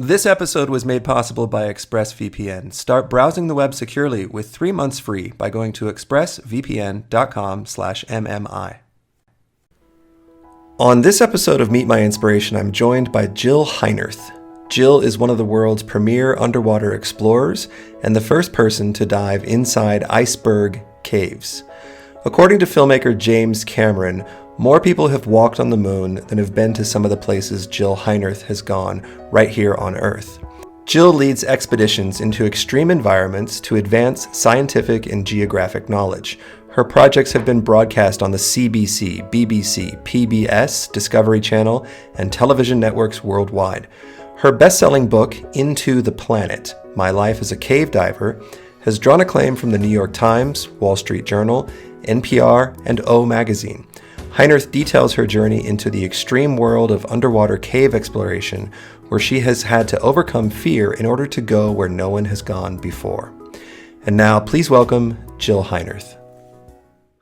This episode was made possible by ExpressVPN. Start browsing the web securely with 3 months free by going to expressvpn.com/MMI. On this episode of Meet My Inspiration, I'm joined by Jill Heinerth. Jill is one of the world's premier underwater explorers and the first person to dive inside iceberg caves. According to filmmaker James Cameron, more people have walked on the moon than have been to some of the places Jill Heinerth has gone right here on Earth. Jill leads expeditions into extreme environments to advance scientific and geographic knowledge. Her projects have been broadcast on the CBC, BBC, PBS, Discovery Channel, and television networks worldwide. Her best-selling book, Into the Planet: My Life as a Cave Diver, has drawn acclaim from the New York Times, Wall Street Journal, NPR, and O Magazine. Heinerth details her journey into the extreme world of underwater cave exploration, where she has had to overcome fear in order to go where no one has gone before. And now, please welcome Jill Heinerth.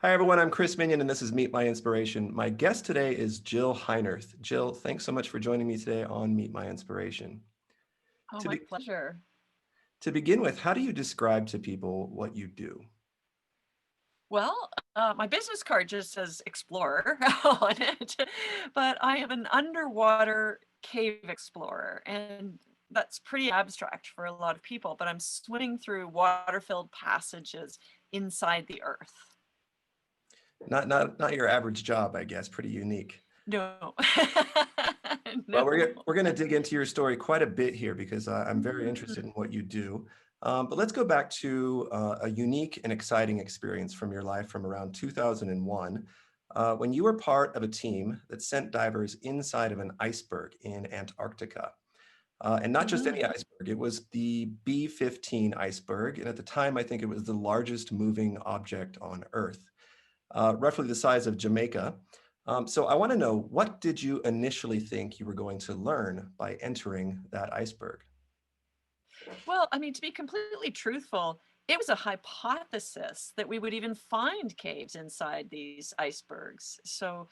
Hi everyone, I'm Chris Minyen and this is Meet My Inspiration. My guest today is Jill Heinerth. Jill, thanks so much for joining me today on Meet My Inspiration. Oh, my pleasure. To begin with, how do you describe to people what you do? Well, my business card just says explorer on it, but I am an underwater cave explorer, and that's pretty abstract for a lot of people, but I'm swimming through water-filled passages inside the earth. Not your average job, I guess. Pretty unique. No. Well, No. we're going to dig into your story quite a bit here because I'm very interested in Mm. what you do. But let's go back to a unique and exciting experience from your life from around 2001, when you were part of a team that sent divers inside of an iceberg in Antarctica. And not just any Mhm. iceberg, it was the B15 iceberg. And at the time, I think it was the largest moving object on Earth, roughly the size of Jamaica. So I want to know, what did you initially think you were going to learn by entering that iceberg? Well, I mean, to be completely truthful, it was a hypothesis that we would even find caves inside these icebergs. So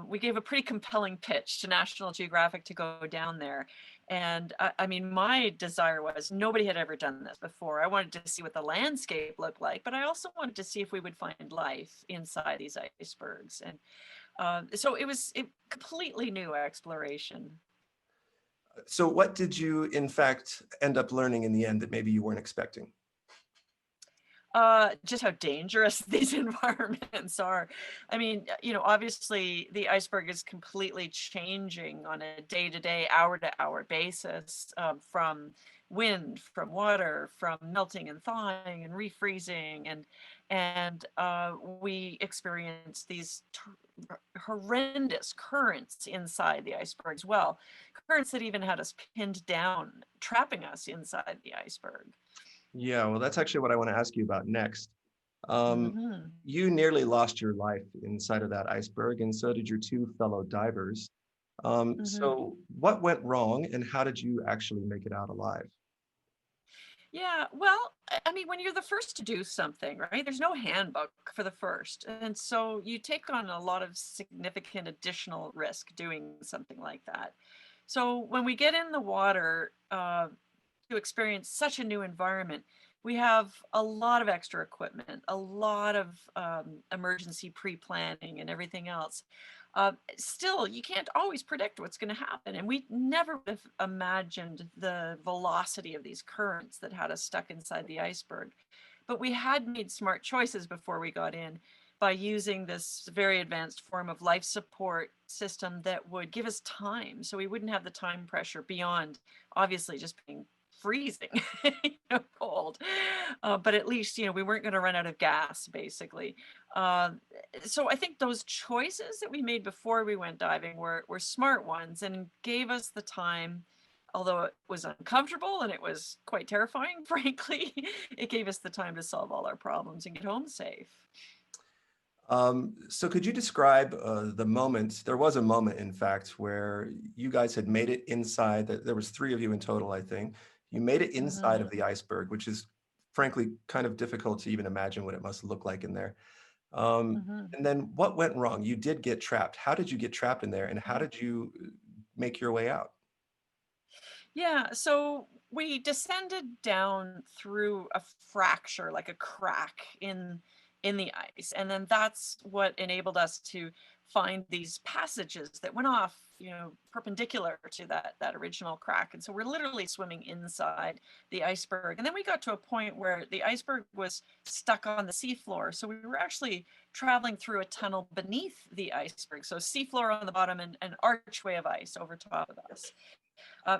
we gave a pretty compelling pitch to National Geographic to go down there. And I mean, my desire was nobody had ever done this before. I wanted to see what the landscape looked like, but I also wanted to see if we would find life inside these icebergs. And so it was a completely new exploration. So what did you, in fact, end up learning in the end that maybe you weren't expecting? Just how dangerous these environments are. I mean, obviously the iceberg is completely changing on a day-to-day, hour-to-hour basis, from wind, from water, from melting and thawing and refreezing, and we experience these horrendous currents inside the iceberg as well. Currents that even had us pinned down, trapping us inside the iceberg. Yeah, well, that's actually what I want to ask you about next. Um, Hmm. you nearly lost your life inside of that iceberg, and so did your two fellow divers. Hmm. So what went wrong, and how did you actually make it out alive? Yeah, well, I mean, when you're the first to do something, right, there's no handbook for the first. And so you take on a lot of significant additional risk doing something like that. So when we get in the water to experience such a new environment, we have a lot of extra equipment, a lot of emergency pre-planning and everything else. Still, you can't always predict what's going to happen. And we never would have imagined the velocity of these currents that had us stuck inside the iceberg. But we had made smart choices before we got in by using this very advanced form of life support system that would give us time. So we wouldn't have the time pressure beyond obviously just being freezing, cold. But at least, we weren't going to run out of gas, basically. Uh, so I think those choices that we made before we went diving were smart ones and gave us the time. Although it was uncomfortable and it was quite terrifying, frankly, it gave us the time to solve all our problems and get home safe. So could you describe the moment? There was a moment, in fact, where you guys had made it inside. There was three of you in total, I think. You made it inside Hmm. of the iceberg, which is frankly kind of difficult to even imagine what it must look like in there. Um, Hmm. and then what went wrong? You did get trapped. How did you get trapped in there, and how Hmm. did you make your way out? Yeah, so we descended down through a fracture, like a crack in the ice, and then that's what enabled us to find these passages that went off, perpendicular to that original crack. And so we're literally swimming inside the iceberg. And then we got to a point where the iceberg was stuck on the seafloor, so we were actually traveling through a tunnel beneath the iceberg. So seafloor on the bottom and an archway of ice over top of us.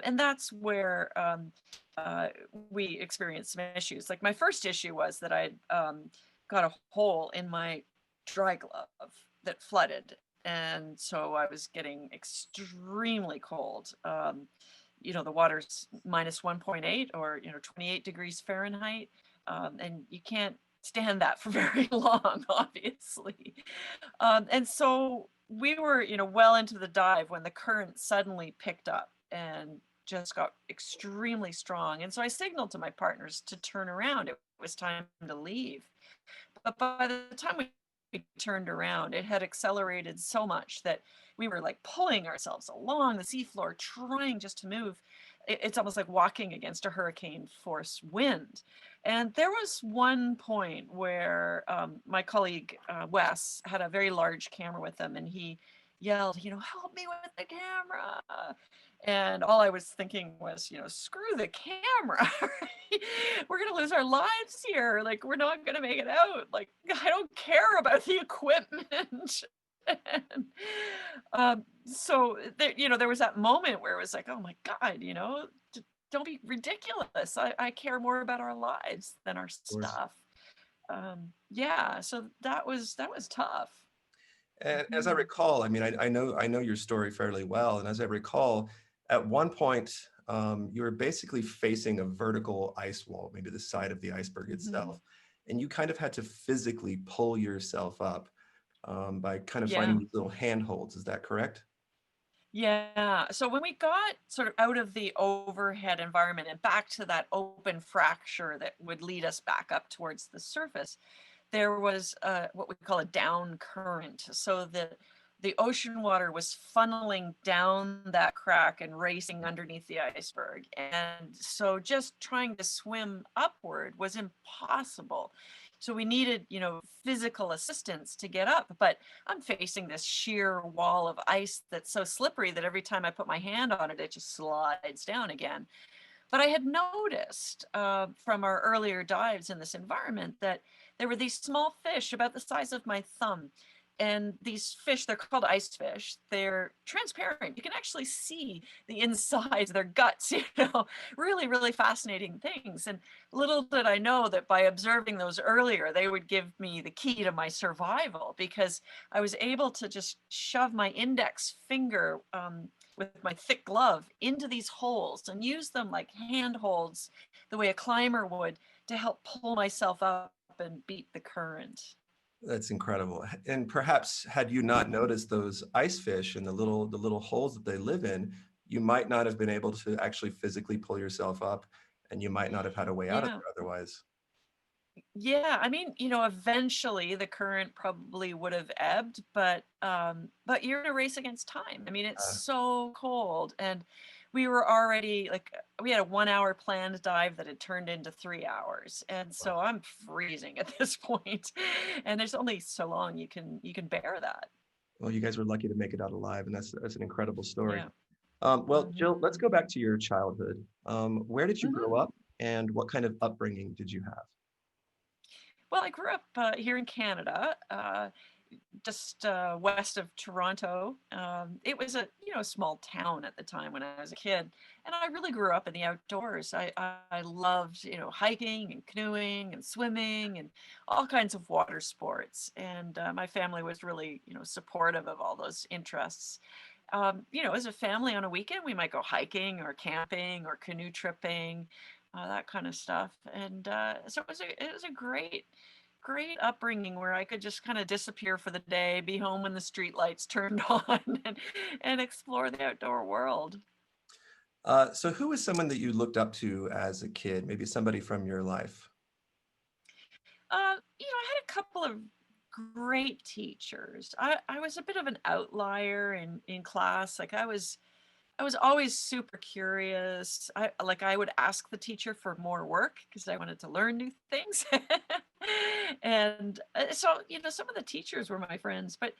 And that's where we experienced some issues. Like my first issue was that I got a hole in my dry glove that flooded. And so I was getting extremely cold. The water's minus 1.8 or, 28 degrees Fahrenheit. And you can't stand that for very long, obviously. And so we were, well into the dive when the current suddenly picked up and just got extremely strong. And so I signaled to my partners to turn around. It was time to leave. But by the time we turned around, it had accelerated so much that we were like pulling ourselves along the seafloor, trying just to move. It's almost like walking against a hurricane force wind. And there was one point where my colleague Wes had a very large camera with him, and he yelled, help me with the camera. And all I was thinking was, screw the camera. We're going to lose our lives here. Like, we're not going to make it out. Like, I don't care about the equipment. and, so there was that moment where it was like, oh my God, don't be ridiculous. I care more about our lives than our Of course. stuff. Yeah, so that was tough. And as I Mhm. recall, I mean, I know your story fairly well, and as I recall, at one point, you were basically facing a vertical ice wall, maybe the side of the iceberg Mhm. itself, and you kind of had to physically pull yourself up by kind of finding Yeah. these little handholds. Is that correct? Yeah. So when we got sort of out of the overhead environment and back to that open fracture that would lead us back up towards the surface, there was what we call a down current. So the ocean water was funneling down that crack and racing underneath the iceberg. And so just trying to swim upward was impossible. So we needed, physical assistance to get up. But I'm facing this sheer wall of ice that's so slippery that every time I put my hand on it, it just slides down again. But I had noticed from our earlier dives in this environment that there were these small fish about the size of my thumb. And these fish, they're called ice fish. They're transparent. You can actually see the insides, their guts, really, really fascinating things. And little did I know that by observing those earlier, they would give me the key to my survival because I was able to just shove my index finger with my thick glove into these holes and use them like handholds, the way a climber would, to help pull myself up and beat the current. That's incredible. And perhaps had you not noticed those ice fish and the little holes that they live in, you might not have been able to actually physically pull yourself up, and you might not have had a way out of Yeah. there otherwise. Yeah, I mean, eventually the current probably would have ebbed, but you're in a race against time. I mean, it's Uh, so cold, and we were already like we had a 1 hour planned dive that had turned into 3 hours, and well, so I'm freezing at this point, and there's only so long you can bear that. well, you guys were lucky to make it out alive, and that's an incredible story. Yeah. Well, Jill, let's Hmm. go back to your childhood. Where did you grow Hmm. up, and what kind of upbringing did you have? Well, I grew up here in Canada. Just west of Toronto. It was a small town at the time when I was a kid, and I really grew up in the outdoors. I loved hiking and canoeing and swimming and all kinds of water sports. And my family was really supportive of all those interests. As a family on a weekend, we might go hiking or camping or canoe tripping, that kind of stuff. And so it was a great upbringing where I could just kind of disappear for the day, be home when the street lights turned on, and explore the outdoor world. So who was someone that you looked up to as a kid? Maybe somebody from your life. I had a couple of great teachers. I was a bit of an outlier in class. Like I was always super curious. I would ask the teacher for more work because I wanted to learn new things. And so, some of the teachers were my friends, but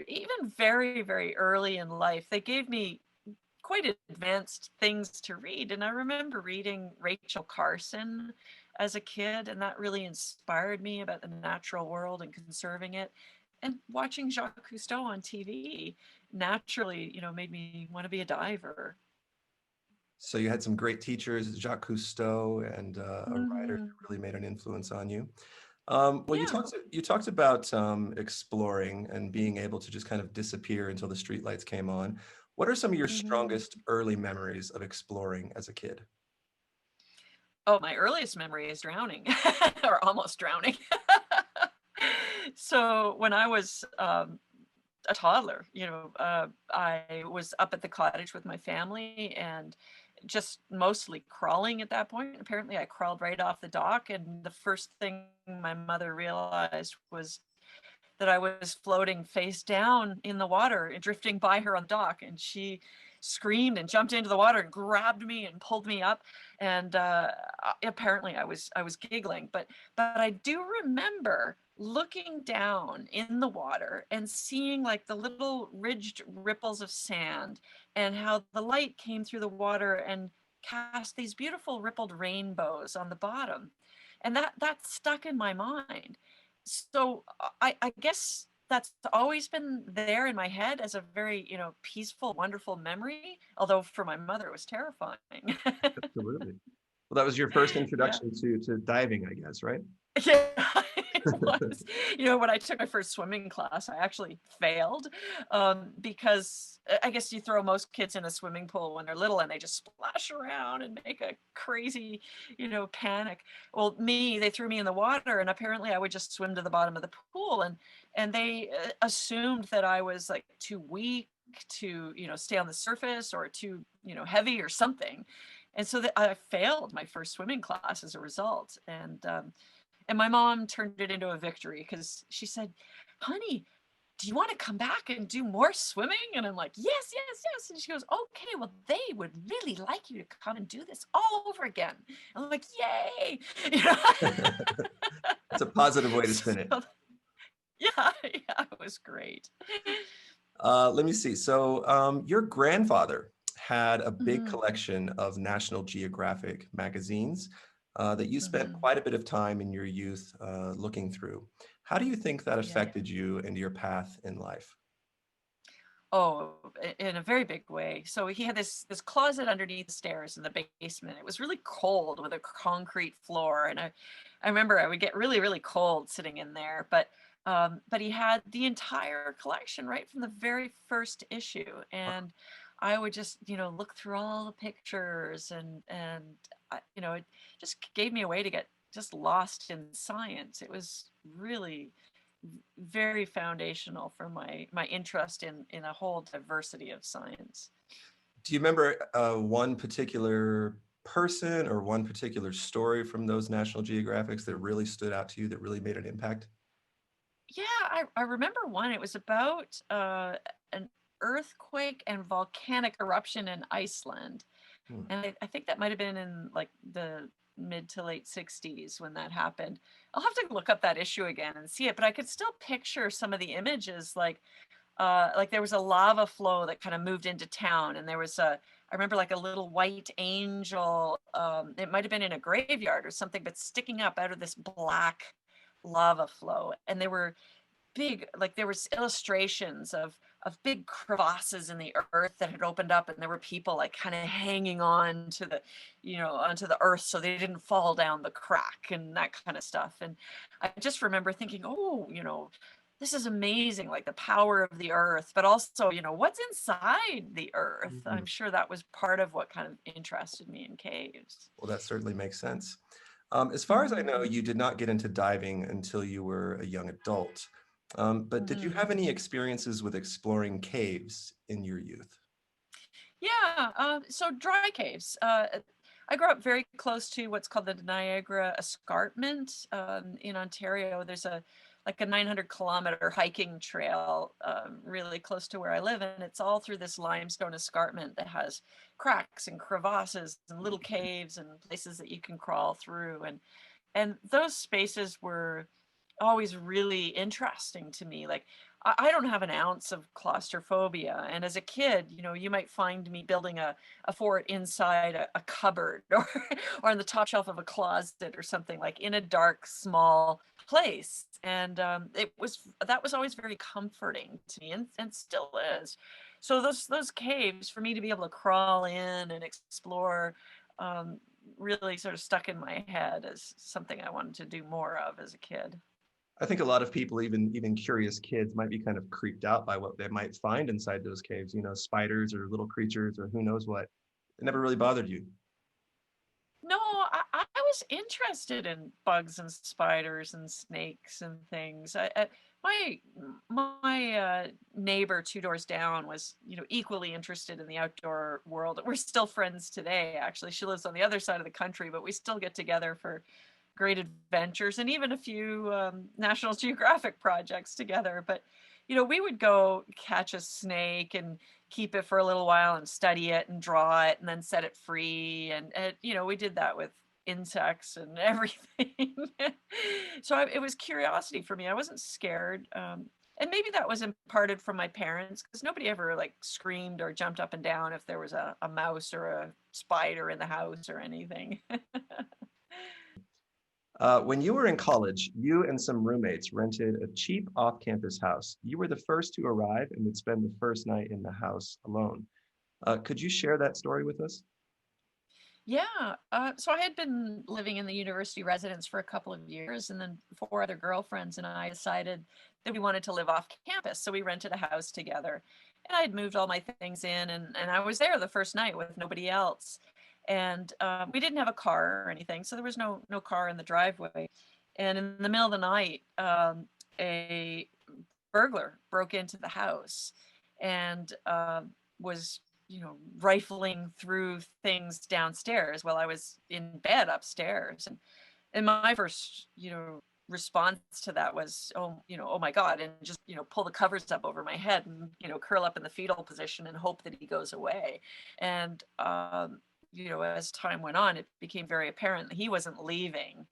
even very, very early in life, they gave me quite advanced things to read. And I remember reading Rachel Carson as a kid, and that really inspired me about the natural world and conserving it. And watching Jacques Cousteau on TV naturally, made me want to be a diver. So you had some great teachers, Jacques Cousteau and a writer Hmm. that really made an influence on you. Well, Yeah. you talked about exploring and being able to just kind of disappear until the streetlights came on. What are some of your Hmm. strongest early memories of exploring as a kid? Oh, my earliest memory is drowning or almost drowning. So when I was a toddler, I was up at the cottage with my family and just mostly crawling at that point. Apparently, I crawled right off the dock, and the first thing my mother realized was that I was floating face down in the water and drifting by her on the dock. And she screamed and jumped into the water and grabbed me and pulled me up. And apparently I was giggling, but I do remember looking down in the water and seeing like the little ridged ripples of sand and how the light came through the water and cast these beautiful rippled rainbows on the bottom. And that stuck in my mind. So I guess that's always been there in my head as a very, peaceful, wonderful memory. Although for my mother, it was terrifying. Absolutely. Well, that was your first Yeah. introduction to diving, I guess, right? Yeah, it was. When I took my first swimming class, I actually failed because I guess you throw most kids in a swimming pool when they're little and they just splash around and make a crazy, panic. Well, they threw me in the water and apparently I would just swim to the bottom of the pool and they assumed that I was like too weak to, stay on the surface or too, heavy or something. And so that I failed my first swimming class as a result. And my mom turned it into a victory because she said, "Honey, do you want to come back and do more swimming?" And I'm like, "Yes, yes, yes." And she goes, "Okay, well, they would really like you to come and do this all over again." And I'm like, "Yay!" You know? That's a positive way to spin it. So, yeah, yeah, it was great. Let me see. So, your grandfather had a big Hmm. collection of National Geographic magazines that you spent Hmm. quite a bit of time in your youth looking through. How do you think that Yeah. affected you and your path in life? Oh, in a very big way. So he had this closet underneath the stairs in the basement. It was really cold with a concrete floor, and I remember I would get really really cold sitting in there. But he had the entire collection right from the very first issue, and I would just look through all the pictures and it just gave me a way to get just lost in science. It was really very foundational for my interest in a whole diversity of science. Do you remember one particular person or one particular story from those National Geographics that really stood out to you that really made an impact? Yeah, I remember one. It was about an earthquake and volcanic eruption in Iceland. Hmm. And I think that might have been in like the mid to late 60s when that happened. I'll have to look up that issue again and see it, but I could still picture some of the images like there was a lava flow that kind of moved into town and there was I remember like a little white angel, it might have been in a graveyard or something, but sticking up out of this black lava flow. And there were there was illustrations of big crevasses in the earth that had opened up and there were people like kind of hanging on to the onto the earth so they didn't fall down the crack and that kind of stuff. And I just remember thinking, oh, this is amazing, like the power of the earth, but also, what's inside the earth. Mhm. I'm sure that was part of what kind of interested me in caves. Well, that certainly makes sense. As far as I know, Hmm. you did not get into diving until you were a young adult. But did you Hmm. have any experiences with exploring caves in your youth? Yeah, so dry caves. I grew up very close to what's called the Niagara Escarpment in Ontario. There's like a 900-kilometer hiking trail really close to where I live. And it's all through this limestone escarpment that has cracks and crevasses and little caves and places that you can crawl through. And those spaces were always really interesting to me. Like, I don't have an ounce of claustrophobia. And as a kid, you might find me building a fort inside a cupboard or on the top shelf of a closet or something, like in a dark, small place. And that was always very comforting to me, and still is. So those caves, for me to be able to crawl in and explore, really sort of stuck in my head as something I wanted to do more of as a kid. I think a lot of people, even curious kids, might be kind of creeped out by what they might find inside those caves, spiders or little creatures or who knows what. It never really bothered you. No, I was interested in bugs and spiders and snakes and things. My neighbor 2 doors down was, equally interested in the outdoor world. We're still friends today, actually. She lives on the other side of the country, but we still get together for great adventures and even a few National Geographic projects together. But, we would go catch a snake and keep it for a little while and study it and draw it and then set it free. And we did that with insects and everything. So it was curiosity for me. I wasn't scared. And maybe that was imparted from my parents, because nobody ever like screamed or jumped up and down if there was a mouse or a spider in the house or anything. When you were in college, you and some roommates rented a cheap off-campus house. You were the first to arrive and would spend the first night in the house alone. Could you share that story with us? Yeah. So I had been living in the university residence for a couple of years, and then 4 other girlfriends and I decided that we wanted to live off campus. So we rented a house together, and I had moved all my things in, and I was there the first night with nobody else. And we didn't have a car or anything, so there was no car in the driveway. And in the middle of the night, a burglar broke into the house and was rifling through things downstairs while I was in bed upstairs. And my first, response to that was, oh my God, and just, pull the covers up over my head and, curl up in the fetal position and hope that he goes away. And, as time went on, it became very apparent that he wasn't leaving.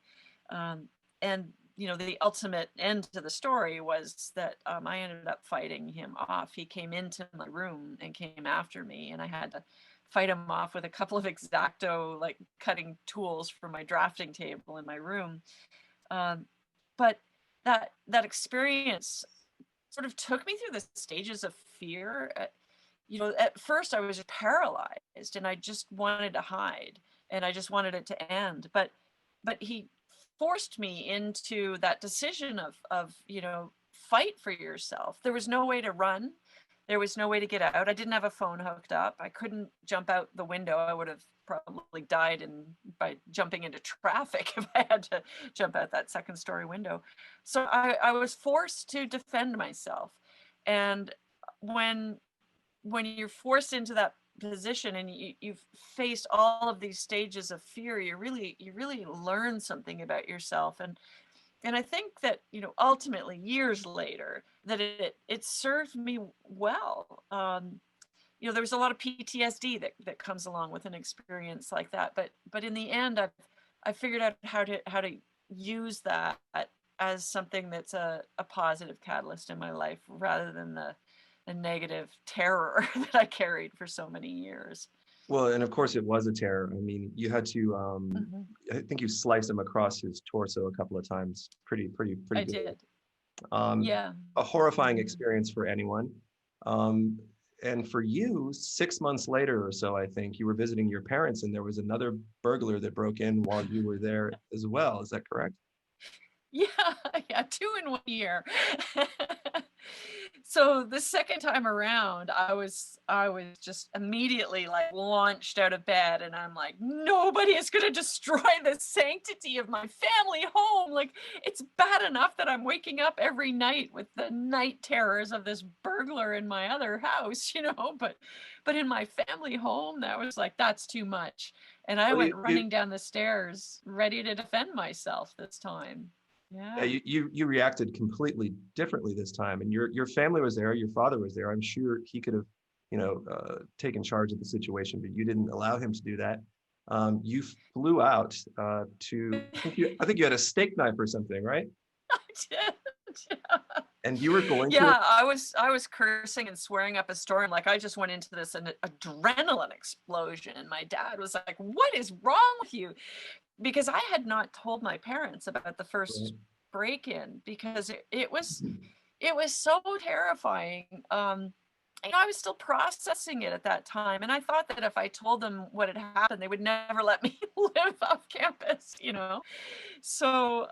And the ultimate end to the story was that I ended up fighting him off. He came into my room and came after me, and I had to fight him off with a couple of X-Acto like cutting tools from my drafting table in my room. But that experience sort of took me through the stages of fear. At first I was paralyzed and I just wanted to hide and I just wanted it to end. But he forced me into that decision of fight for yourself. There was no way to run. There was no way to get out. I didn't have a phone hooked up. I couldn't jump out the window. I would have probably died by jumping into traffic if I had to jump out that second-story window. So I was forced to defend myself. And when you're forced into that position and you've faced all of these stages of fear, you really learn something about yourself. And I think that, ultimately years later, that it served me well. There was a lot of PTSD that comes along with an experience like that. But in the end, I figured out how to use that as something that's a positive catalyst in my life, rather than the negative terror that I carried for so many years. Well, and of course it was a terror. I mean, you had to, I think you sliced him across his torso a couple of times. Pretty I good. did. Um, Yeah. a horrifying experience for anyone. Um, and for you, 6 months later or so, I think you were visiting your parents and there was another burglar that broke in while you were there as well. Is that correct? Yeah, yeah, 2 in 1 year. So the second time around, I was just immediately like launched out of bed, and I'm like, nobody is going to destroy the sanctity of my family home. Like, it's bad enough that I'm waking up every night with the night terrors of this burglar in my other house, but in my family home, that was like, that's too much. And I Well, went running down the stairs ready to defend myself this time. Yeah, Yeah. you reacted completely differently this time, and your family was there, your father was there. I'm sure he could have, taken charge of the situation, but you didn't allow him to do that. You flew out to, I think you had a steak knife or something, right? I did. Yeah. And you were going to, Yeah, I was cursing and swearing up a storm. Like I just went into this an adrenaline explosion, and my dad was like, "What is wrong with you?" Because I had not told my parents about the first break-in because it was so terrifying. I was still processing it at that time, and I thought that if I told them what had happened, they would never let me live off campus. So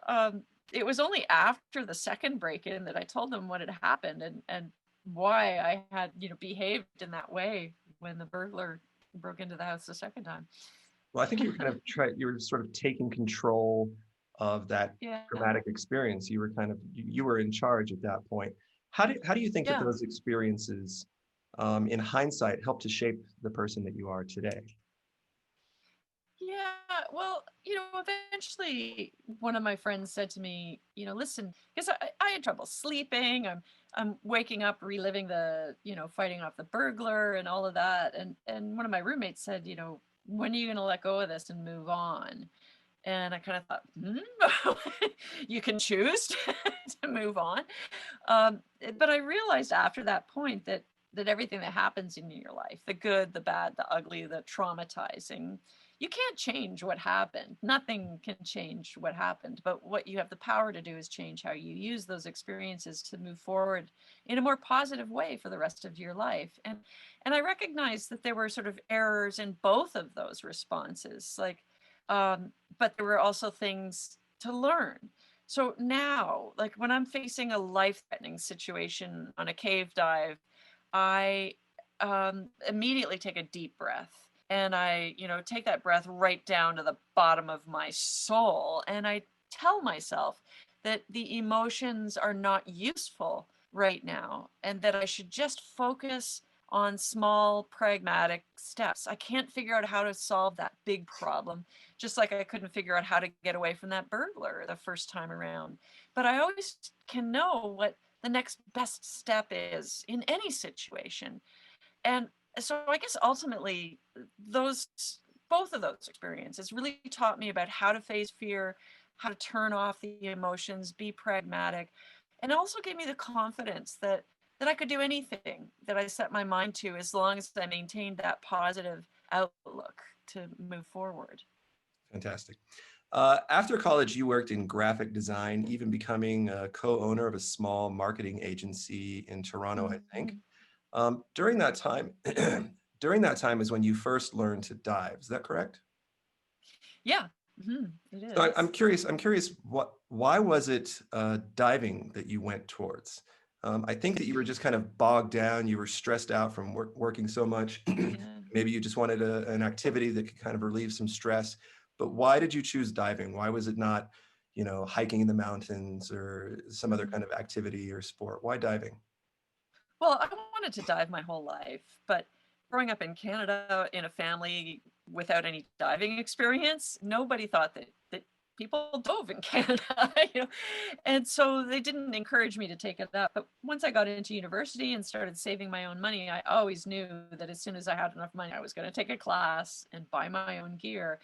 it was only after the second break-in that I told them what had happened and why I had behaved in that way when the burglar broke into the house the second time. well, I think you kind of you were sort of taking control of that Yeah, traumatic experience. You were kind of, you were in charge at that point. How do you think that yeah. those experiences, in hindsight, help to shape the person that you are today? Yeah, well, eventually one of my friends said to me, listen, because I had trouble sleeping. I'm waking up, reliving the, fighting off the burglar and all of that. And one of my roommates said, when are you gonna let go of this and move on? And I kind of thought, you can choose to move on. But I realized after that point that everything that happens in your life, the good, the bad, the ugly, the traumatizing, you can't change what happened. Nothing can change what happened. But what you have the power to do is change how you use those experiences to move forward in a more positive way for the rest of your life. And I recognized that there were sort of errors in both of those responses. But there were also things to learn. So now, like when I'm facing a life-threatening situation on a cave dive, I immediately take a deep breath and I, take that breath right down to the bottom of my soul. And I tell myself that the emotions are not useful right now and that I should just focus on small, pragmatic steps. I can't figure out how to solve that big problem, just like I couldn't figure out how to get away from that burglar the first time around. But I always can know what the next best step is in any situation. And so I guess ultimately those both of those experiences really taught me about how to face fear, how to turn off the emotions, be pragmatic, and also gave me the confidence that I could do anything that I set my mind to as long as I maintained that positive outlook to move forward. Fantastic. After college, you worked in graphic design, even becoming a co-owner of a small marketing agency in Toronto, I think. Mhm. During that time, during that time is when you first learned to dive. Is that correct? Yeah, it So is. I'm curious, why was it diving that you went towards? I think that you were just kind of bogged down. You were stressed out from working so much. Yeah. Maybe you just wanted an activity that could kind of relieve some stress. But why did you choose diving? Why was it not, hiking in the mountains or some other Mhm. kind of activity or sport? Why diving? Well, I wanted to dive my whole life, but growing up in Canada in a family without any diving experience, nobody thought that people dove in Canada, And so they didn't encourage me to take it up. But once I got into university and started saving my own money, I always knew that as soon as I had enough money, I was going to take a class and buy my own gear.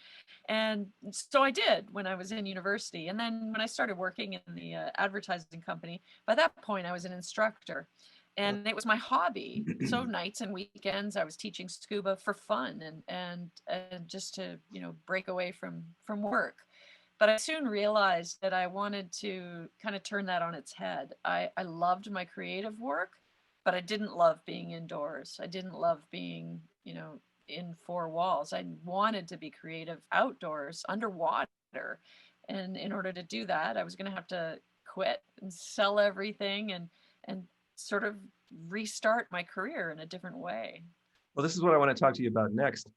And so I did when I was in university. And then when I started working in the advertising company, by that point, I was an instructor and it was my hobby. So nights and weekends, I was teaching scuba for fun and just to break away from work. But I soon realized that I wanted to kind of turn that on its head. I loved my creative work, but I didn't love being indoors. I didn't love being in four walls. I wanted to be creative outdoors, underwater. And in order to do that, I was going to have to quit and sell everything and sort of restart my career in a different way. Well, this is what I want to talk to you about next.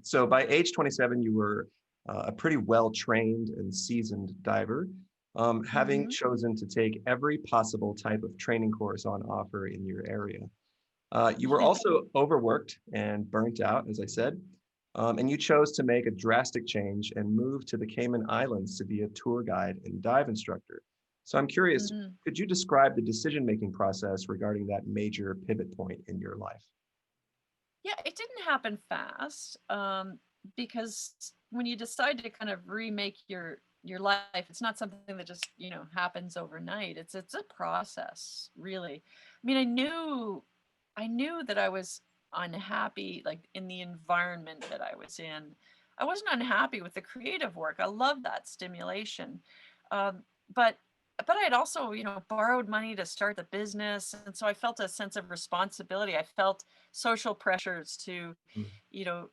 So by age 27, you were a pretty well-trained and seasoned diver, having Mm-hmm. chosen to take every possible type of training course on offer in your area. You were also overworked and burnt out, as I said, and you chose to make a drastic change and move to the Cayman Islands to be a tour guide and dive instructor. So I'm curious, Mhm. could you describe the decision-making process regarding that major pivot point in your life? Yeah, it didn't happen fast, because when you decide to kind of remake your life, it's not something that just, happens overnight. It's a process, really. I mean, I knew that I was unhappy, like, in the environment that I was in. I wasn't unhappy with the creative work. I love that stimulation. Um, but I had also, borrowed money to start the business, and so I felt a sense of responsibility. I felt social pressures to, Mm. you know,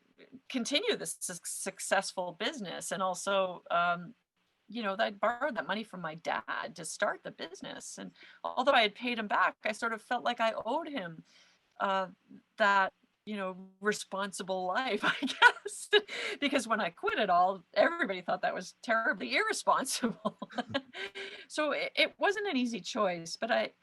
continue this successful business, and also, I borrowed that money from my dad to start the business, and although I had paid him back, I sort of felt like I owed him uh, that responsible life, I guess. Because when I quit it all, everybody thought that was terribly irresponsible. So it wasn't an easy choice, but I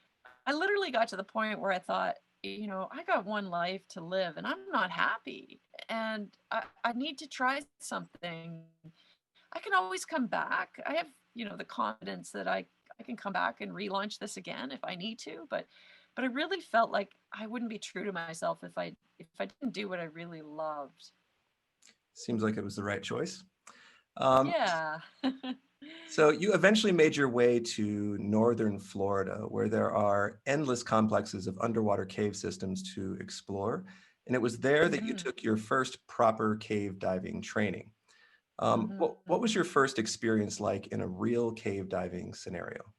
literally got to the point where I thought, I got one life to live and I'm not happy, and I need to try something. I can always come back. I have, the confidence that I can come back and relaunch this again if I need to, but I really felt like I wouldn't be true to myself if I didn't do what I really loved. Seems like it was the right choice. Um, Yeah. so you eventually made your way to northern Florida, where there are endless complexes of underwater cave systems to explore. And it was there that you Mhm. took your first proper cave diving training. What Mhm. was your first experience like in a real cave diving scenario?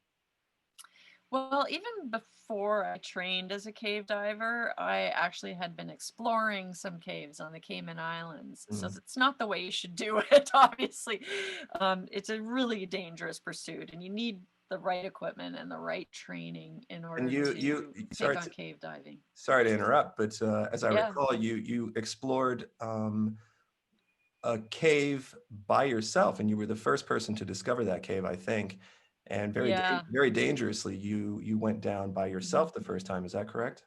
Well, even before I trained as a cave diver, I actually had been exploring some caves on the Cayman Islands. So Mm. that's not the way you should do it, obviously. It's a really dangerous pursuit, and you need the right equipment and the right training in And order to take sorry on cave diving. sorry to interrupt, but as I Yeah, recall, you explored a cave by yourself, and you were the first person to discover that cave, I think. And yeah. very dangerously, you went down by Mhm. yourself the first time. Is that correct?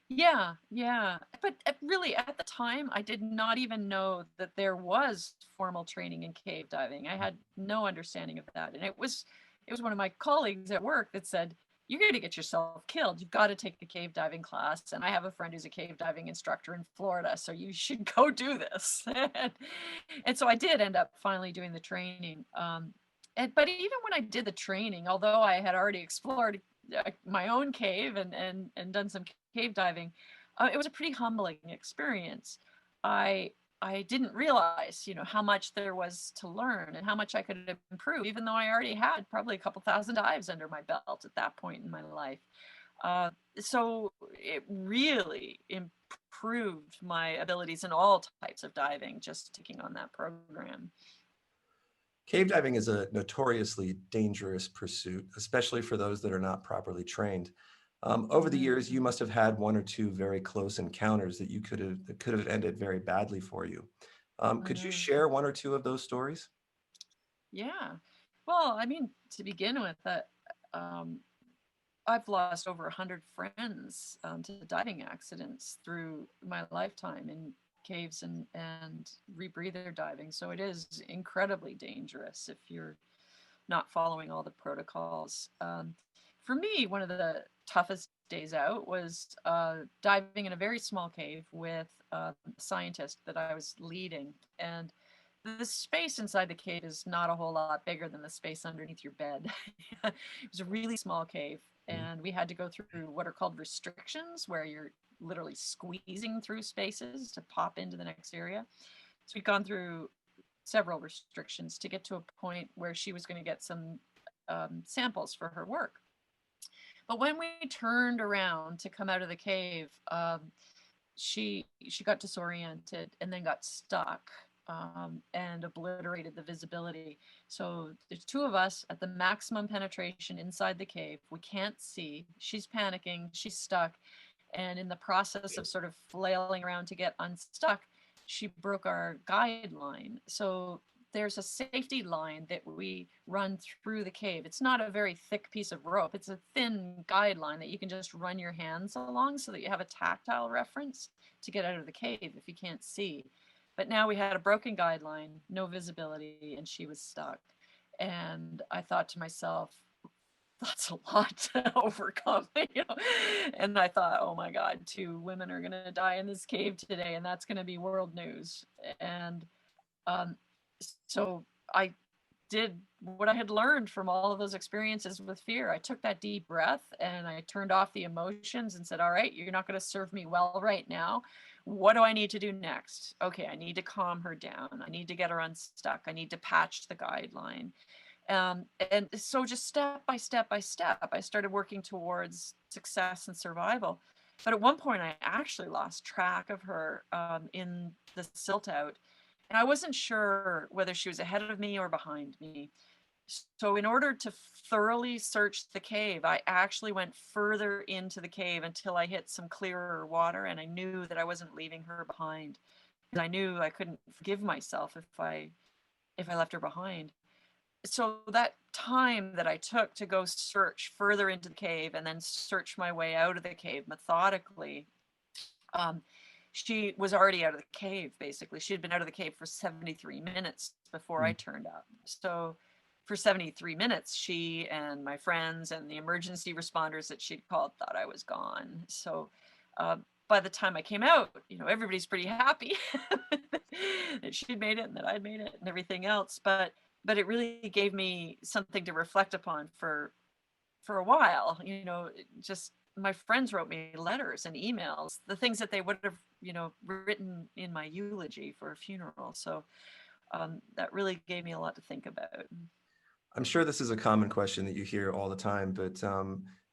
Yeah, yeah. But really, at the time, I did not even know that there was formal training in cave diving. I had no understanding of that. And it was one of my colleagues at work that said, "You're going to get yourself killed. You've got to take the cave diving class." And I have a friend who's a cave diving instructor in Florida, so you should go do this. And so I did end up finally doing the training. But even when I did the training, although I had already explored my own cave and done some cave diving, it was a pretty humbling experience. I I didn't realize, how much there was to learn and how much I could improve, even though I already had probably a couple thousand dives under my belt at that point in my life. So it really improved my abilities in all types of diving, just taking on that program. Cave diving is a notoriously dangerous pursuit, especially for those that are not properly trained. Over the years, you Mhm. must have had one or two very close encounters that could have ended very badly for you. Could you Mhm. share one or two of those stories? Yeah. Well, I mean, to begin with, um, I've lost over 100 friends to diving accidents through my lifetime in caves and rebreather diving. So it is incredibly dangerous if you're not following all the protocols. For me, one of the toughest days out was diving in a very small cave with a scientist that I was leading. And the space inside the cave is not a whole lot bigger than the space underneath your bed. It was a really small cave, Mm. and we had to go through what are called restrictions, where you're literally squeezing through spaces to pop into the next area. So we'd gone through several restrictions to get to a point where she was going to get some samples for her work. But when we turned around to come out of the cave, she got disoriented and then got stuck, and obliterated the visibility. So there's two of us at the maximum penetration inside the cave. We can't see. She's panicking. She's stuck. And in the process of sort of flailing around to get unstuck, she broke our guideline. So there's a safety line that we run through the cave. It's not a very thick piece of rope. It's a thin guideline that you can just run your hands along so that you have a tactile reference to get out of the cave if you can't see. But now we had a broken guideline, no visibility, and she was stuck. And I thought to myself, that's a lot to overcome, you know. And I thought, oh my God, 2 women are gonna die in this cave today, and that's gonna be world news. And um, so I did what I had learned from all of those experiences with fear. I took that deep breath and I turned off the emotions and said, all right, you're not going to serve me well right now. What do I need to do next? Okay, I need to calm her down. I need to get her unstuck. I need to patch the guideline. And so just step by step by step, I started working towards success and survival. But at one point, I actually lost track of her in the silt out. And I wasn't sure whether she was ahead of me or behind me. So in order to thoroughly search the cave, I actually went further into the cave until I hit some clearer water, and I knew that I wasn't leaving her behind. And I knew I couldn't forgive myself if I left her behind. So that time that I took to go search further into the cave and then search my way out of the cave methodically, um, she was already out of the cave, basically. She had been out of the cave for 73 minutes before I turned up. So for 73 minutes, she and my friends and the emergency responders that she'd called thought I was gone. So uh, by the time I came out, you know, everybody's pretty happy that she'd made it and that I'd made it and everything else. But it really gave me something to reflect upon for a while. You know, just my friends wrote me letters and emails, the things that they would have, you know, written in my eulogy for a funeral. So that really gave me a lot to think about. I'm sure this is a common question that you hear all the time, but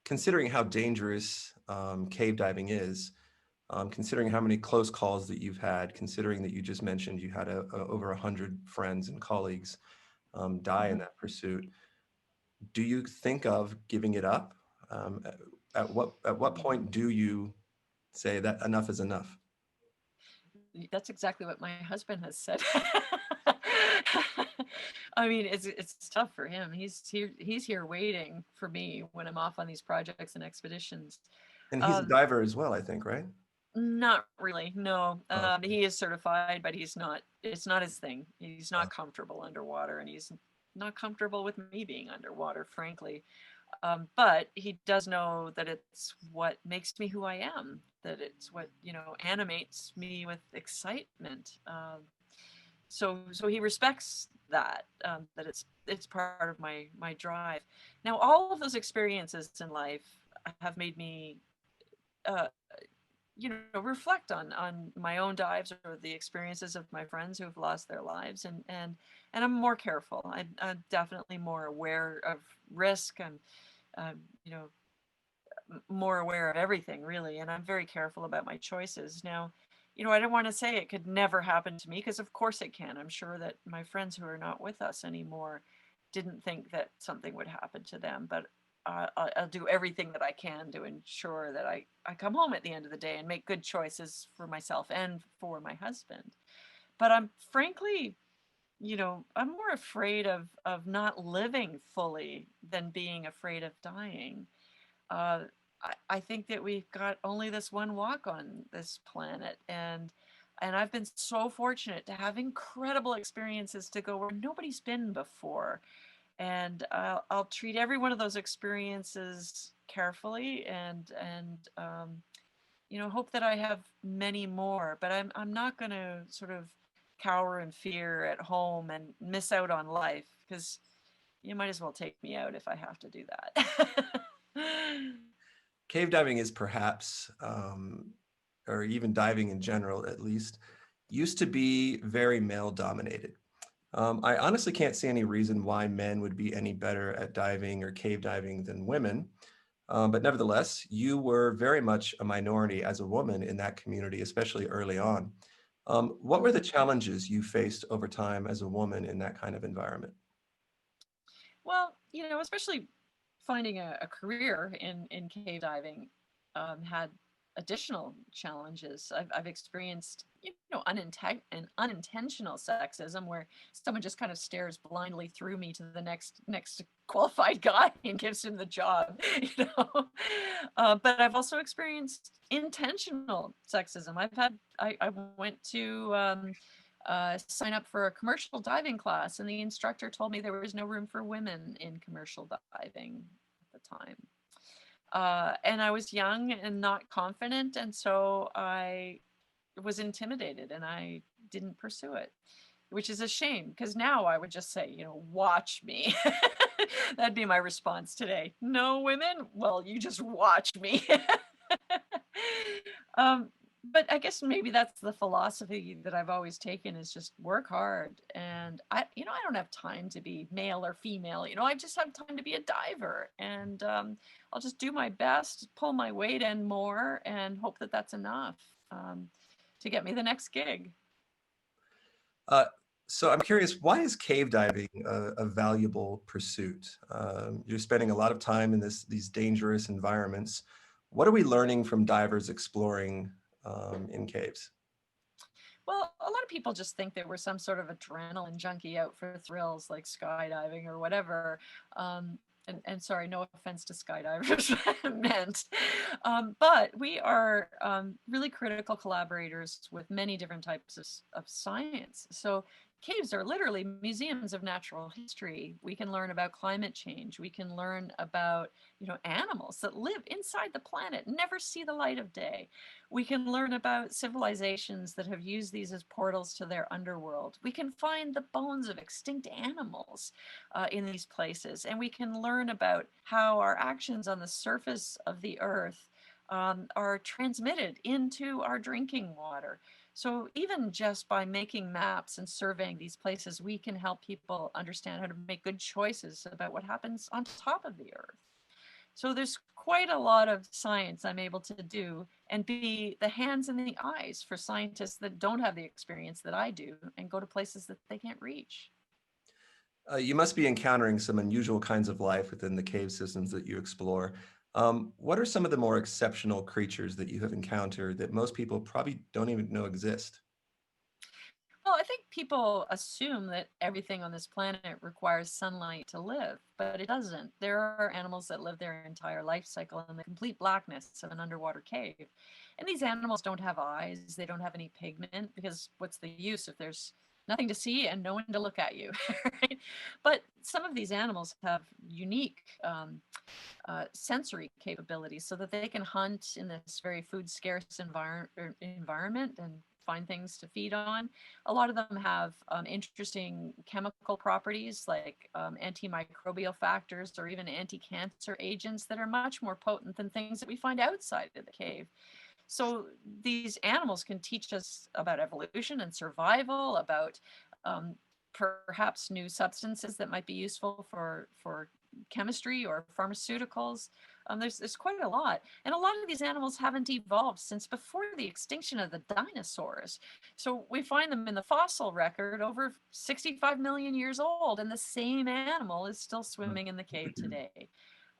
considering how dangerous cave diving is, considering how many close calls that you've had, considering that you just mentioned you had over 100 friends and colleagues die in Mhm. that pursuit, do you think of giving it up? At what point do you say that enough is enough? That's exactly what my husband has said. I mean, it's tough for him. He's here waiting for me when I'm off on these projects and expeditions. And he's a Um, diver as well, I think, right? Not really, no. Oh, He is certified, but he's not. It's not his thing. He's oh. not comfortable underwater, and he's not comfortable with me being underwater, frankly. But he does know that it's what makes me who I am. That it's what, you know, animates me with excitement. So he respects that, that it's part of my drive. Now, all of those experiences in life have made me uh, you know, reflect on my own dives or the experiences of my friends who have lost their lives, and I'm more careful. I'm definitely more aware of risk, and you know, more aware of everything, really, and I'm very careful about my choices. Now, you know, I don't want to say it could never happen to me, because of course it can. I'm sure that my friends who are not with us anymore didn't think that something would happen to them, but I'll do everything that I can to ensure that I come home at the end of the day and make good choices for myself and for my husband. But I'm frankly, you know, I'm more afraid of not living fully than being afraid of dying. uh, I think that we've got only this one walk on this planet, and I've been so fortunate to have incredible experiences to go where nobody's been before, and I'll treat every one of those experiences carefully, and you know, hope that I have many more. But I'm not going to sort of cower in fear at home and miss out on life, because you might as well take me out if I have to do that. Cave diving is perhaps, or even diving in general at least, used to be very male dominated. I honestly can't see any reason why men would be any better at diving or cave diving than women. But nevertheless, you were very much a minority as a woman in that community, especially early on. What were the challenges you faced over time as a woman in that kind of environment? Well, you know, especially finding a career in cave diving had additional challenges. I've experienced, you know, unintentional sexism, where someone just kind of stares blindly through me to the next qualified guy and gives him the job, you know. But I've also experienced intentional sexism. I went to sign up for a commercial diving class, and the instructor told me there was no room for women in commercial diving at the time. And I was young and not confident, and so I was intimidated and I didn't pursue it, which is a shame because now I would just say, watch me. That'd be my response today. No women? Well, you just watch me. um, but I guess maybe that's the philosophy that I've always taken is just work hard. And I don't have time to be male or female. I just have time to be a diver. And I'll just do my best, pull my weight and more, and hope that that's enough to get me the next gig. So I'm curious, why is cave diving a valuable pursuit? You're spending a lot of time in these dangerous environments. What are we learning from divers exploring in caves? Well, a lot of people just think that we're some sort of adrenaline junkie out for thrills like skydiving or whatever. And sorry, no offense to skydivers meant. But we are really critical collaborators with many different types of science. So caves are literally museums of natural history. We can learn about climate change. We can learn about, animals that live inside the planet, never see the light of day. We can learn about civilizations that have used these as portals to their underworld. We can find the bones of extinct animals in these places, and we can learn about how our actions on the surface of the earth are transmitted into our drinking water. So even just by making maps and surveying these places, we can help people understand how to make good choices about what happens on top of the earth. So there's quite a lot of science I'm able to do and be the hands and the eyes for scientists that don't have the experience that I do and go to places that they can't reach. You must be encountering some unusual kinds of life within the cave systems that you explore. What are some of the more exceptional creatures that you have encountered that most people probably don't even know exist? Well, I think people assume that everything on this planet requires sunlight to live, but it doesn't. There are animals that live their entire life cycle in the complete blackness of an underwater cave. And these animals don't have eyes, they don't have any pigment, because what's the use if there's nothing to see and no one to look at you, right? But some of these animals have unique sensory capabilities so that they can hunt in this very food scarce environment and find things to feed on. A lot of them have interesting chemical properties like antimicrobial factors or even anti-cancer agents that are much more potent than things that we find outside of the cave. So these animals can teach us about evolution and survival, about um, perhaps new substances that might be useful for chemistry or pharmaceuticals. There's quite a lot. And a lot of these animals haven't evolved since before the extinction of the dinosaurs. So we find them in the fossil record over 65 million years old, and the same animal is still swimming in the cave today.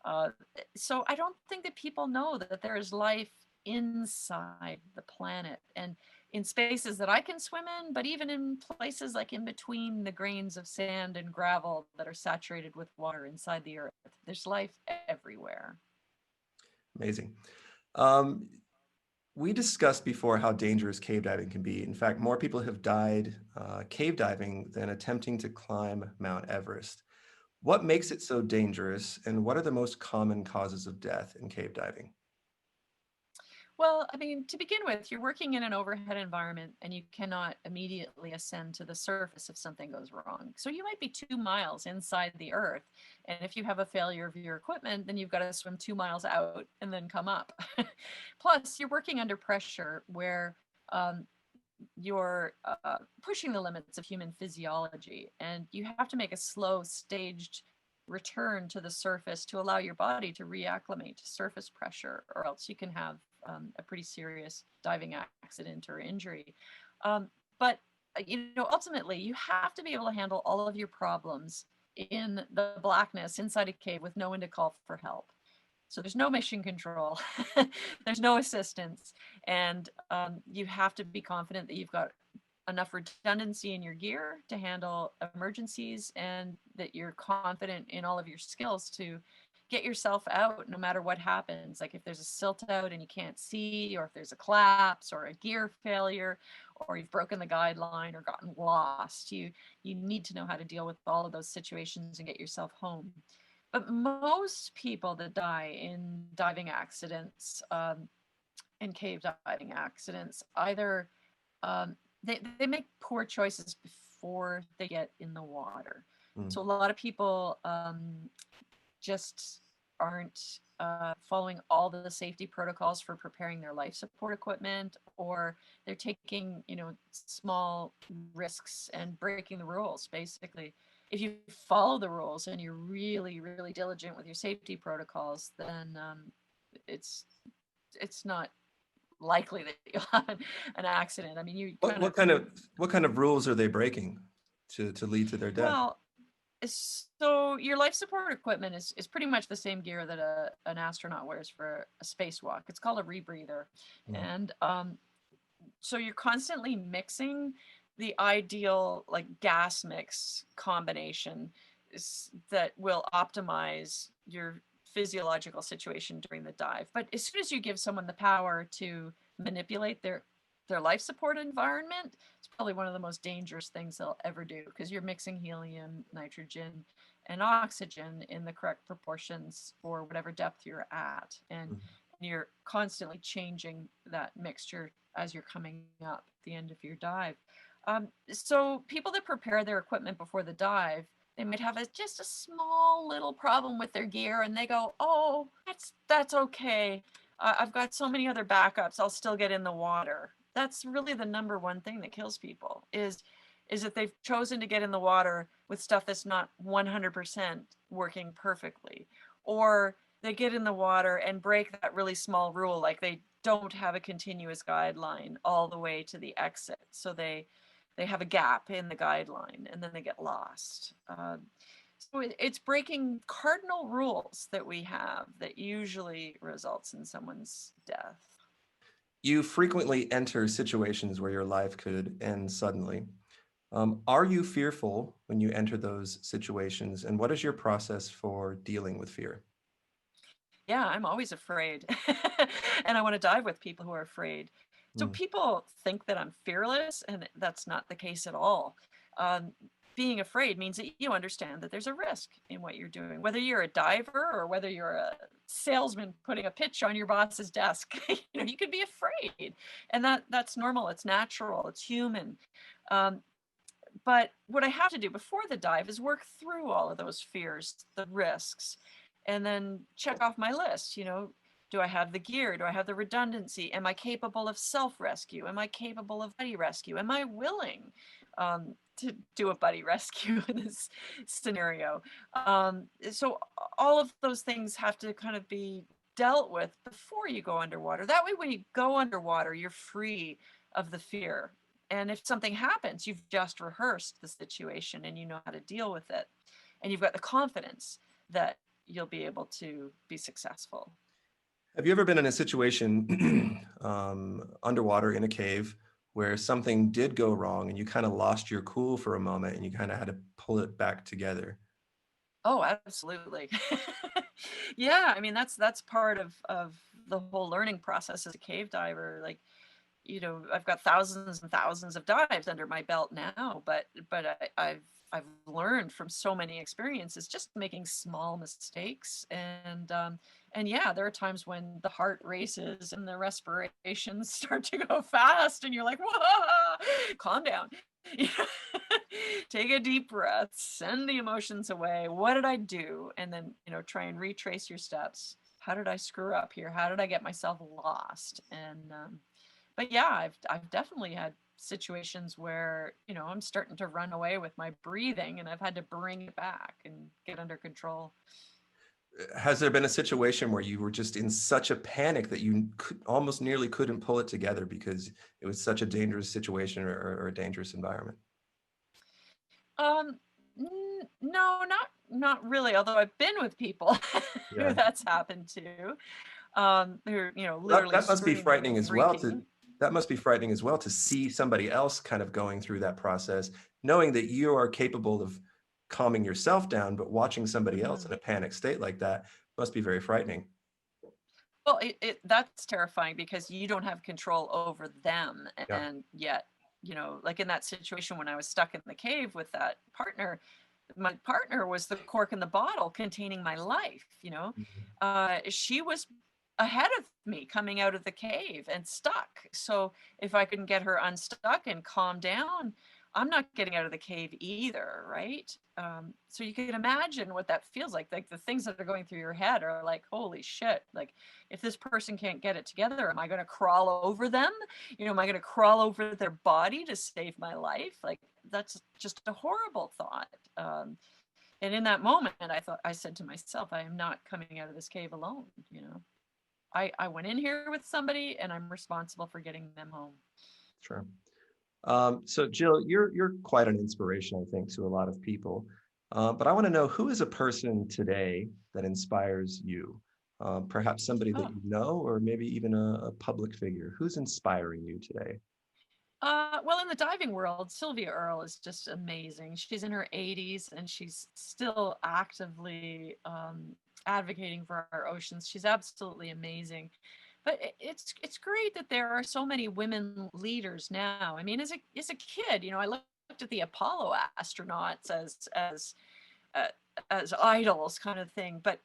Uh, so I don't think that people know that there is life inside the planet and in spaces that I can swim in, but even in places like in between the grains of sand and gravel that are saturated with water inside the earth. There's life everywhere. Amazing. We discussed before how dangerous cave diving can be. In fact, more people have died cave diving than attempting to climb Mount Everest. What makes it so dangerous, and what are the most common causes of death in cave diving? Well, I mean, to begin with, you're working in an overhead environment and you cannot immediately ascend to the surface if something goes wrong. So you might be 2 miles inside the earth. And if you have a failure of your equipment, then you've got to swim 2 miles out and then come up. Plus, you're working under pressure where you're pushing the limits of human physiology, and you have to make a slow, staged return to the surface to allow your body to reacclimate to surface pressure, or else you can have a pretty serious diving accident or injury. But ultimately, you have to be able to handle all of your problems in the blackness inside a cave with no one to call for help. So there's no mission control, there's no assistance, and you have to be confident that you've got enough redundancy in your gear to handle emergencies and that you're confident in all of your skills to get yourself out no matter what happens. Like if there's a silt out and you can't see, or if there's a collapse or a gear failure, or you've broken the guideline or gotten lost, you need to know how to deal with all of those situations and get yourself home. But most people that die in diving accidents, in cave diving accidents, either they make poor choices before they get in the water. Mm. So a lot of people just aren't following all the safety protocols for preparing their life support equipment, or they're taking, small risks and breaking the rules. Basically, if you follow the rules and you're really, really diligent with your safety protocols, then it's it's not likely that you'll have an accident. I mean, you What kind of, what kind of rules are they breaking to lead to their death? well, so your life support equipment is pretty much the same gear that an astronaut wears for a spacewalk. It's called a rebreather. Mm. And so you're constantly mixing the ideal like gas mix combination that will optimize your physiological situation during the dive. But as soon as you give someone the power to manipulate their life support environment, it's probably one of the most dangerous things they'll ever do, because you're mixing helium, nitrogen, and oxygen in the correct proportions for whatever depth you're at. And you're constantly changing that mixture as you're coming up at the end of your dive. So people that prepare their equipment before the dive, they might have just a small little problem with their gear, and they go, "Oh, that's okay. I've got so many other backups. I'll still get in the water." That's really the number one thing that kills people is that they've chosen to get in the water with stuff that's not 100% working perfectly, or they get in the water and break that really small rule, like they don't have a continuous guideline all the way to the exit, so they have a gap in the guideline and then they get lost. So it's breaking cardinal rules that we have that usually results in someone's death. You frequently enter situations where your life could end suddenly. Are you fearful when you enter those situations, and what is your process for dealing with fear? Yeah, I'm always afraid. And I want to dive with people who are afraid. So Mm. people think that I'm fearless, and that's not the case at all. Um, Being afraid means that you understand that there's a risk in what you're doing, whether you're a diver or whether you're a salesman putting a pitch on your boss's desk. You could be afraid, and that's normal. It's natural. It's human. Um, but what I have to do before the dive is work through all of those fears, the risks, and then check off my list. Do I have the gear? Do I have the redundancy? Am I capable of self-rescue? Am I capable of buddy rescue? Am I willing to do a buddy rescue in this scenario? So all of those things have to kind of be dealt with before you go underwater. That way, when you go underwater, you're free of the fear. And if something happens, you've just rehearsed the situation and you know how to deal with it. And you've got the confidence that you'll be able to be successful. Have you ever been in a situation underwater in a cave where something did go wrong and you kind of lost your cool for a moment and you kind of had to pull it back together? Oh, absolutely. Yeah, I mean that's part of the whole learning process as a cave diver. Like, I've got thousands and thousands of dives under my belt now, but I've learned from so many experiences just making small mistakes, and yeah, there are times when the heart races and the respirations start to go fast, and you're like, whoa, calm down. Take a deep breath, send the emotions away. What did I do? And then, try and retrace your steps. How did I screw up here? How did I get myself lost? And but yeah, I've definitely had situations where, I'm starting to run away with my breathing, and I've had to bring it back and get under control. Has there been a situation where you were just in such a panic that you almost nearly couldn't pull it together because it was such a dangerous situation or a dangerous environment? Um, no, not really. Although I've been with people who Yeah. that's happened to, who are, That, literally that must be screaming frightening and as well freaking. to see somebody else kind of going through that process, knowing that you are capable of calming yourself down, but watching somebody else Mhm. in a panic state like that must be very frightening. Well, that's terrifying because you don't have control over them, Yeah. and yet, like in that situation when I was stuck in the cave with that partner, my partner was the cork in the bottle containing my life, you know. She was ahead of me coming out of the cave and stuck. So if I couldn't get her unstuck and calm down, I'm not getting out of the cave either, right? So you can imagine what that feels like. Like the things that are going through your head are like, holy shit, like if this person can't get it together, am I going to crawl over them? You know, am I going to crawl over their body to save my life? Like that's just a horrible thought. And in that moment, I said to myself, I am not coming out of this cave alone. You know, I went in here with somebody and I'm responsible for getting them home. Sure. So Jill, you're quite an inspiration, I think, to a lot of people. But I want to know, who is a person today that inspires you? Perhaps somebody that you know, or maybe even a public figure. Who's inspiring you today? Well, in the diving world, Sylvia Earle is just amazing. She's in her 80s and she's still actively advocating for our oceans. She's absolutely amazing. But it's great that there are so many women leaders now. I mean, as a kid, you know, I looked at the Apollo astronauts uh, as idols, kind of thing. But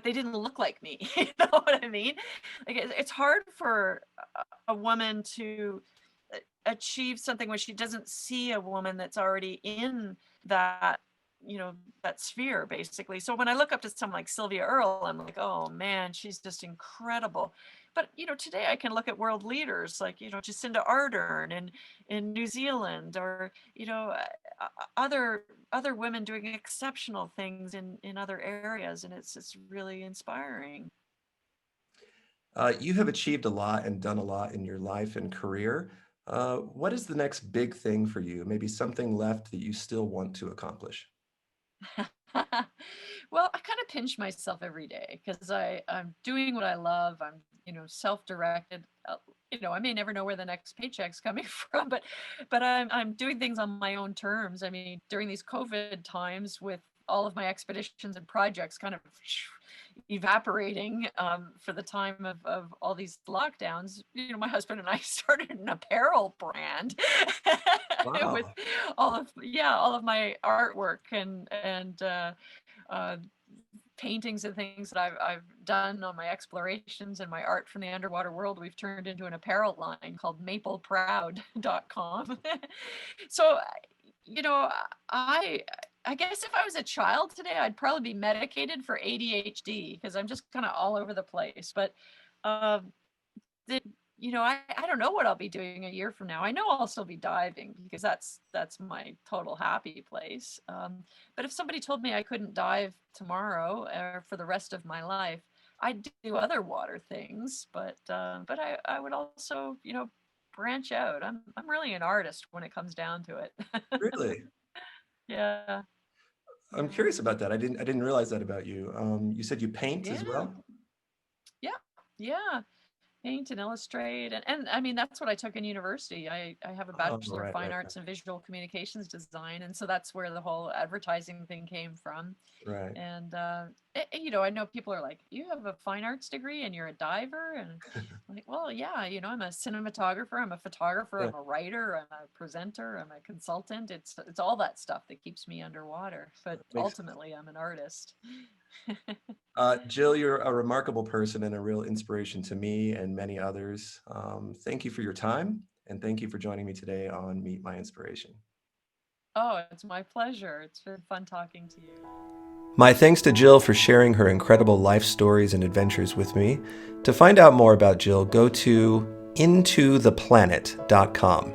they didn't look like me. You know what I mean? Like it's hard for a woman to achieve something when she doesn't see a woman that's already in that, you know, that sphere basically. So when I look up to someone like Sylvia Earle, I'm like, oh man, she's just incredible. But you know, today I can look at world leaders like, you know, Jacinda Ardern in New Zealand, or you know, other women doing exceptional things in other areas, and it's really inspiring. You have achieved a lot and done a lot in your life and career. What is the next big thing for you? Maybe something left that you still want to accomplish? Well, I kind of pinch myself every day because I'm doing what I love. I'm, you know, self-directed. You know, I may never know where the next paycheck's coming from, but I'm doing things on my own terms. I mean, during these COVID times with all of my expeditions and projects kind of evaporating for the time of all these lockdowns, you know, my husband and I started an apparel brand with Wow. all of my artwork and uh, paintings and things that I've done on my explorations and my art from the underwater world. We've turned into an apparel line called mapleproud.com. So, you know, I I guess if I was a child today, I'd probably be medicated for ADHD because I'm just kind of all over the place. But um, the, you know, I don't know what I'll be doing a year from now. I know I'll still be diving because that's my total happy place. But if somebody told me I couldn't dive tomorrow or for the rest of my life, I'd do other water things. But I would also, you know, branch out. I'm really an artist when it comes down to it. Really? Yeah, I'm yeah, curious about that. I didn't realize that about you. You said you paint as yeah, well? yeah, yeah. Paint and illustrate, and I mean that's what I took in university. I have a Oh, bachelor of right, fine right, arts and visual communications design, and so that's where the whole advertising thing came from. right, And you know, I know people are like, you have a fine arts degree and you're a diver, and I'm like, well, yeah, you know, I'm a cinematographer, I'm a photographer, right. I'm a writer, I'm a presenter, I'm a consultant. It's all that stuff that keeps me underwater, but Makes sense. ultimately I'm an artist. Jill, you're a remarkable person and a real inspiration to me and many others. Thank you for your time, and thank you for joining me today on Meet My Inspiration. Oh, it's my pleasure. It's been fun talking to you. My thanks to Jill for sharing her incredible life stories and adventures with me. To find out more about Jill, go to intotheplanet.com.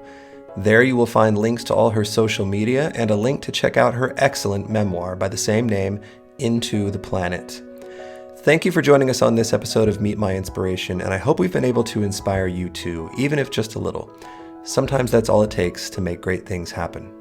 There you will find links to all her social media and a link to check out her excellent memoir by the same name, Into the Planet. Thank you for joining us on this episode of Meet My Inspiration, and I hope we've been able to inspire you too, even if just a little. Sometimes that's all it takes to make great things happen.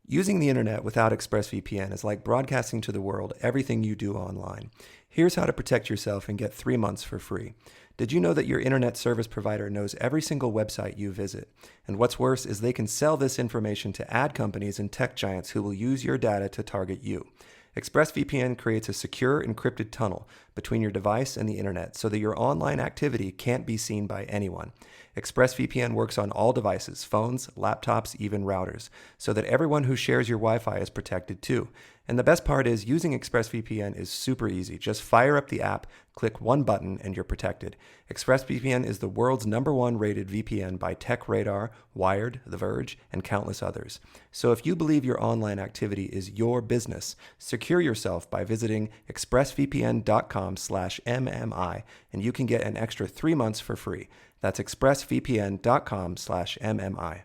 Using the internet without ExpressVPN is like broadcasting to the world everything you do online. Here's how to protect yourself and get 3 months for free. Did you know that your internet service provider knows every single website you visit? And what's worse is they can sell this information to ad companies and tech giants who will use your data to target you. ExpressVPN creates a secure, encrypted tunnel between your device and the internet so that your online activity can't be seen by anyone. ExpressVPN works on all devices, phones, laptops, even routers, so that everyone who shares your Wi-Fi is protected too. And the best part is using ExpressVPN is super easy. Just fire up the app, click one button, and you're protected. ExpressVPN is the world's #1 rated VPN by TechRadar, Wired, The Verge, and countless others. So if you believe your online activity is your business, secure yourself by visiting expressvpn.com/MMI, and you can get an extra 3 months for free. That's expressvpn.com/MMI.